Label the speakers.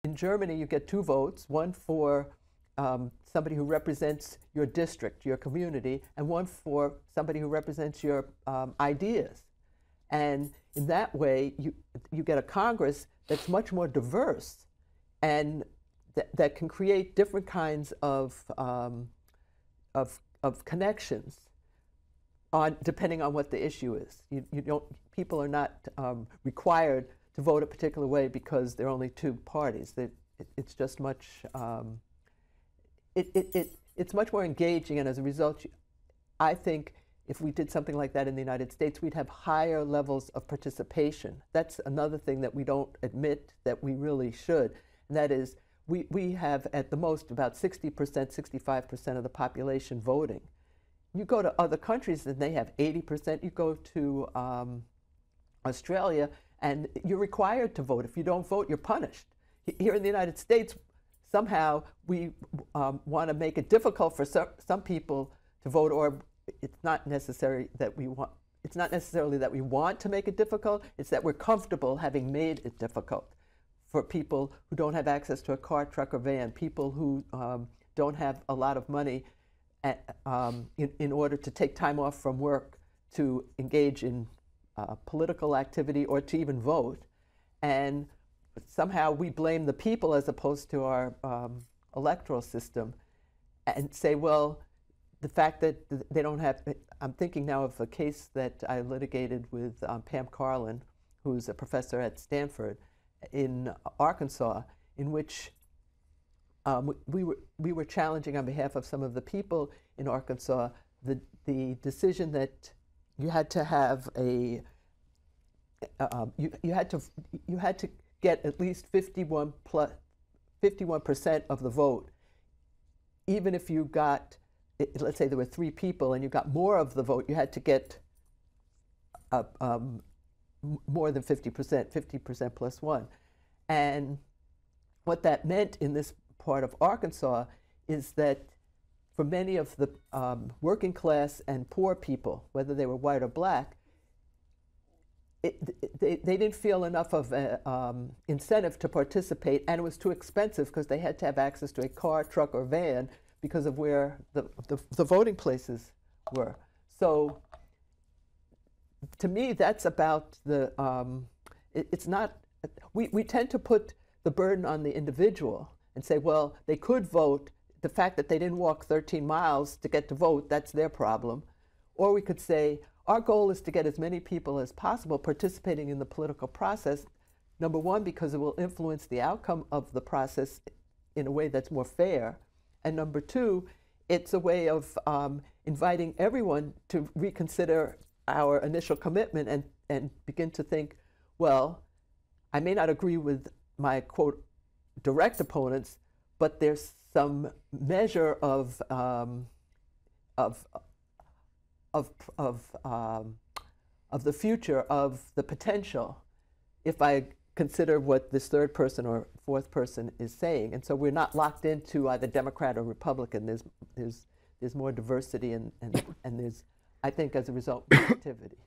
Speaker 1: in Germany, you get 2 votes, one for somebody who represents your district, your community, and one for somebody who represents your ideas. And in that way, you get a Congress that's much more diverse and that can create different kinds of connections depending on what the issue is. People are not required to vote a particular way because there are only 2 parties. It's just much, it's much more engaging, and as a result, I think if we did something like that in the United States, we'd have higher levels of participation. That's another thing that we don't admit that we really should, and that is we have at the most about 60%, 65% of the population voting. You go to other countries and they have 80%. You go to Australia and you're required to vote. If you don't vote, you're punished. Here in the United States, somehow we want to make it difficult for some people to vote, or it's not necessary that we want. It's not necessarily that we want to make it difficult. It's that we're comfortable having made it difficult for people who don't have access to a car, truck, or van, people who don't have a lot of money in order to take time off from work to engage in political activity or to even vote. And somehow we blame the people as opposed to our electoral system and say, well, the fact that they don't have, I'm thinking now of a case that I litigated with Pam Carlin, who's a professor at Stanford in Arkansas, in which we were challenging on behalf of some of the people in Arkansas the decision that you had to have a you had to get at least 51% of the vote, even if you got, let's say there were 3 people and you got more of the vote, you had to get more than 50%, 50% plus 1. And what that meant in this part of Arkansas is that for many of the working class and poor people, whether they were white or black, they didn't feel enough of an incentive to participate, and it was too expensive because they had to have access to a car, truck, or van because of where the voting places were. So to me, that's about the, it's not, we tend to put the burden on the individual and say, well, they could vote. The fact that they didn't walk 13 miles to get to vote, that's their problem. Or we could say, our goal is to get as many people as possible participating in the political process, number one, because it will influence the outcome of the process in a way that's more fair. And number two, it's a way of inviting everyone to reconsider our initial commitment and begin to think, well, I may not agree with my, quote, direct opponents, but there's some measure of the future, of the potential, if I consider what this 3rd person or 4th person is saying. And so we're not locked into either Democrat or Republican. There's more diversity and there's, I think, as a result, more activity.